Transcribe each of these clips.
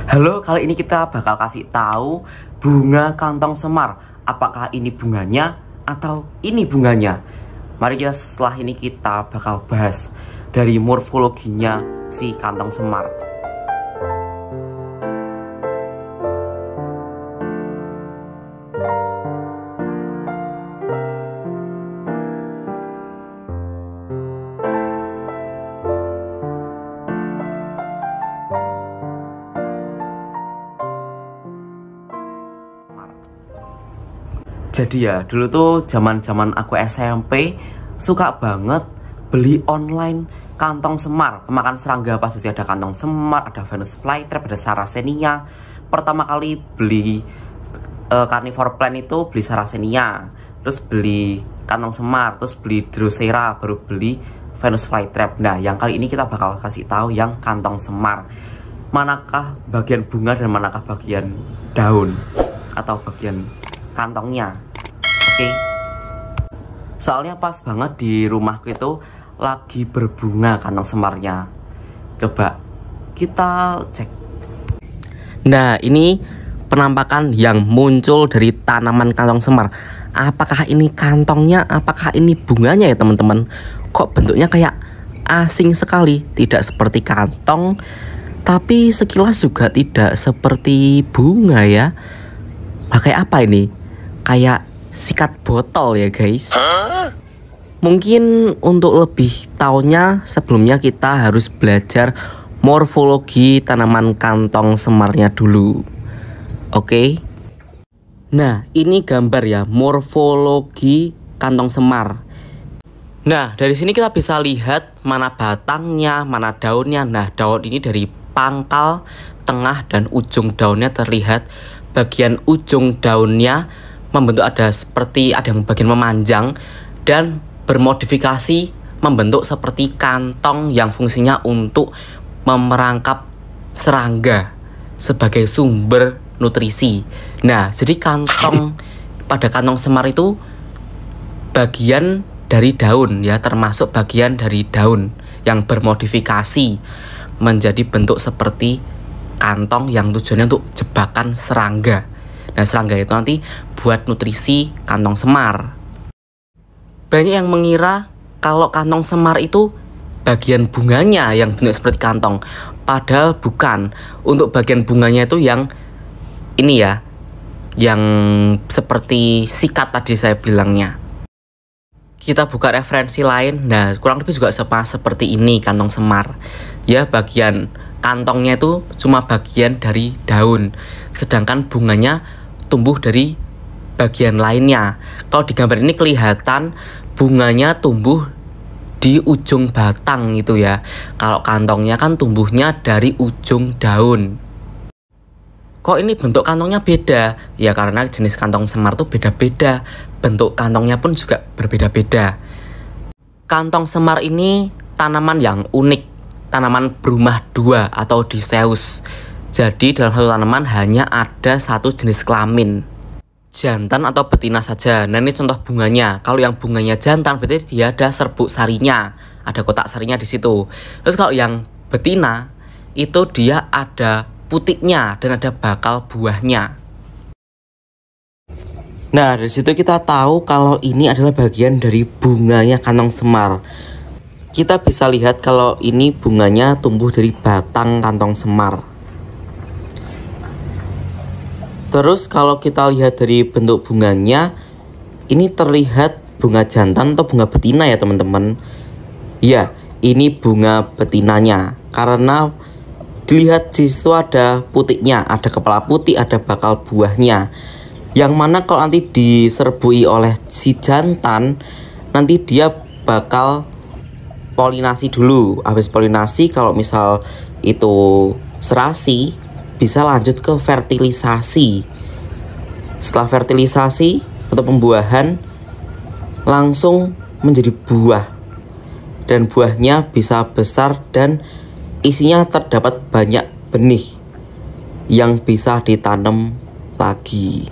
Halo, kali ini kita bakal kasih tahu bunga kantong semar. Apakah ini bunganya atau ini bunganya? Mari kita setelah ini kita bakal bahas dari morfologinya si kantong semar. Jadi ya, dulu tuh zaman aku SMP suka banget beli online kantong semar, pemakan serangga. Pas ada kantong semar, ada Venus flytrap, ada Sarracenia. Pertama kali beli carnivore plant itu beli Sarracenia, terus beli kantong semar, terus beli Drosera, baru beli Venus flytrap. Nah, yang kali ini kita bakal kasih tahu yang kantong semar. Manakah bagian bunga dan manakah bagian daun atau bagian kantongnya. Oke. Soalnya pas banget di rumahku itu lagi berbunga kantong semarnya. Coba kita cek. Nah, ini penampakan yang muncul dari tanaman kantong semar. Apakah ini kantongnya, apakah ini bunganya ya teman-teman? Kok bentuknya kayak asing sekali, tidak seperti kantong, tapi sekilas juga tidak seperti bunga ya. Pakai apa ini? Kayak sikat botol ya guys. Mungkin untuk lebih tahunya sebelumnya kita harus belajar morfologi tanaman kantong semarnya dulu. Oke. Nah, ini gambar ya morfologi kantong semar. Nah, dari sini kita bisa lihat mana batangnya, mana daunnya. Nah, daun ini dari pangkal, tengah, dan ujung daunnya terlihat. Bagian ujung daunnya membentuk ada yang bagian memanjang dan bermodifikasi membentuk seperti kantong yang fungsinya untuk memerangkap serangga sebagai sumber nutrisi. Nah, jadi pada kantong semar itu bagian dari daun ya, termasuk bagian dari daun yang bermodifikasi menjadi bentuk seperti kantong yang tujuannya untuk jebakan serangga. Nah, serangga itu nanti buat nutrisi kantong semar. Banyak yang mengira kalau kantong semar itu bagian bunganya yang bentuk seperti kantong. Padahal bukan. Untuk bagian bunganya itu yang ini ya, yang seperti sikat tadi saya bilangnya. Kita buka referensi lain. Nah, kurang lebih juga seperti ini kantong semar. Ya, bagian kantongnya itu cuma bagian dari daun, sedangkan bunganya tumbuh dari bagian lainnya. Kalau di gambar ini kelihatan bunganya tumbuh di ujung batang gitu ya. Kalau kantongnya kan tumbuhnya dari ujung daun. Kok ini bentuk kantongnya beda? Ya karena jenis kantong semar tuh beda-beda. Bentuk kantongnya pun juga berbeda-beda. Kantong semar ini tanaman yang unik, tanaman berumah dua atau dioecious. Jadi dalam satu tanaman hanya ada satu jenis kelamin, jantan atau betina saja. Nah, ini contoh bunganya. Kalau yang bunganya jantan berarti dia ada serbuk sarinya, ada kotak sarinya di situ. Terus kalau yang betina itu dia ada putiknya dan ada bakal buahnya. Nah, dari situ kita tahu kalau ini adalah bagian dari bunganya kantong semar. Kita bisa lihat kalau ini bunganya tumbuh dari batang kantong semar. Terus kalau kita lihat dari bentuk bunganya, ini terlihat bunga jantan atau bunga betina ya teman-teman. Ya, ini bunga betinanya. Karena dilihat di situ ada putiknya, ada kepala putih, ada bakal buahnya. Yang mana kalau nanti diserbui oleh si jantan, nanti dia bakal polinasi dulu. Habis polinasi kalau misal itu serasi, bisa lanjut ke fertilisasi. Setelah fertilisasi atau pembuahan langsung menjadi buah. Dan buahnya bisa besar dan isinya terdapat banyak benih yang bisa ditanam lagi.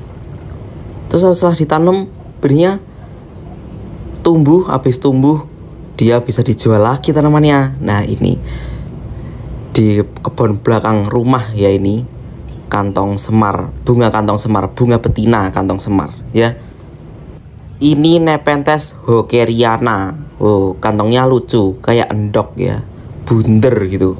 Terus setelah ditanam, benihnya tumbuh, habis tumbuh dia bisa dijual lagi tanamannya. Nah, ini di kebun belakang rumah ya ini. kantong semar, bunga betina kantong semar ya. Ini Nepenthes hookeriana. Oh, kantongnya lucu, kayak endok ya, bunder gitu.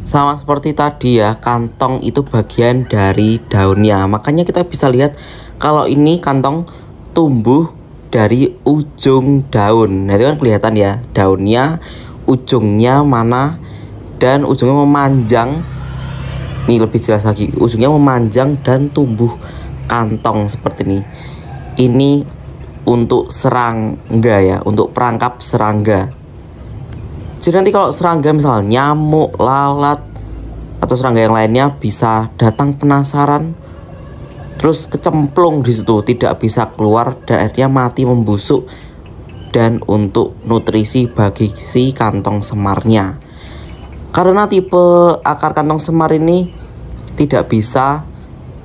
Sama seperti tadi ya, kantong itu bagian dari daunnya. Makanya kita bisa lihat kalau ini kantong tumbuh dari ujung daun. Nah, itu kan kelihatan ya, daunnya ujungnya mana, dan ujungnya memanjang. Ini lebih jelas lagi, ujungnya memanjang dan tumbuh kantong seperti ini. Ini untuk serangga ya, untuk perangkap serangga. Jadi nanti kalau serangga misalnya nyamuk, lalat, atau serangga yang lainnya bisa datang penasaran, terus kecemplung di situ, tidak bisa keluar dan akhirnya mati membusuk, dan untuk nutrisi bagi si kantong semarnya. Karena tipe akar kantong semar ini tidak bisa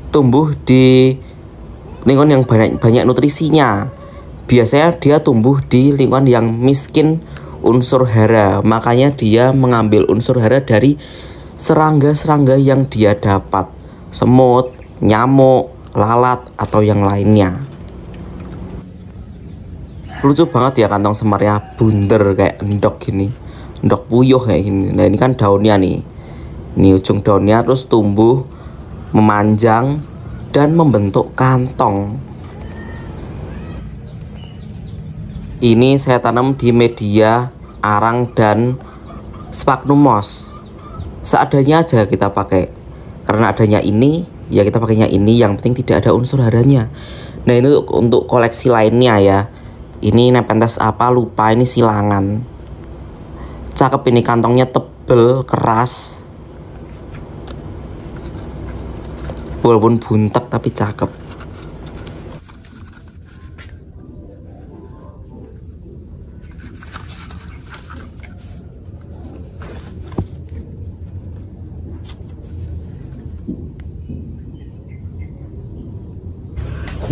tumbuh di lingkungan yang banyak nutrisinya. Biasanya dia tumbuh di lingkungan yang miskin unsur hara, makanya dia mengambil unsur hara dari serangga-serangga yang dia dapat, semut, nyamuk, lalat, atau yang lainnya. Lucu banget ya kantong semarnya, bunder kayak endok gini, endok puyuh kayak gini. Nah, ini kan daunnya nih, ini ujung daunnya terus tumbuh, memanjang, dan membentuk kantong. Ini saya tanam di media arang dan sphagnum moss. Seadanya aja kita pakai. Karena adanya ini, ya kita pakainya ini. Yang penting tidak ada unsur haranya. Nah, ini untuk koleksi lainnya ya. Ini Nepenthes apa lupa, ini silangan. Cakep ini, kantongnya tebel, keras. Walaupun buntek tapi cakep.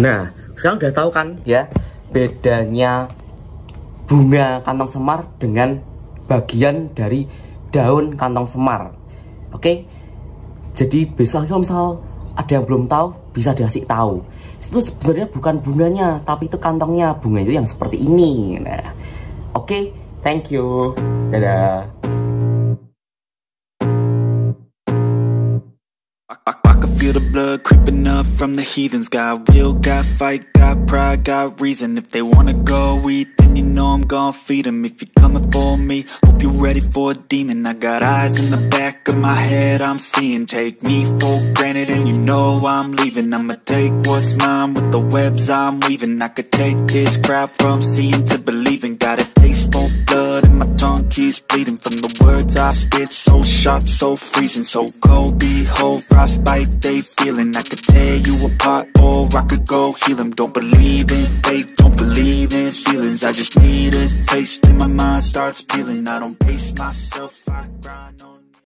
Nah, sekarang udah tahu kan ya bedanya bunga kantong semar dengan bagian dari daun kantong semar. Oke, jadi besok kalau misal ada yang belum tahu bisa dikasih tahu. Itu sebenarnya bukan bunganya, tapi itu kantongnya. Bunga itu yang seperti ini. Nah, oke, thank you, dadah. I can feel the blood creeping up from the heathens. Got will, got fight, got pride, got reason. If they wanna go eat, then you know I'm gon' feed them. If you're coming for me, hope you're ready for a demon. I got eyes in the back of my head, I'm seeing. Take me for granted and you know I'm leaving. I'ma take what's mine with the webs I'm weaving. I could take this crowd from seeing to believing. Got a taste for blood and my tongue keeps bleeding. From the words I spit, so sharp, so freezing. So cold, behold, frostbite they feeling. I could tear you apart or I could go heal them. Don't believe in fate, don't believe in ceilings. I just need a taste and my mind starts peeling. I don't pace myself, I grind on.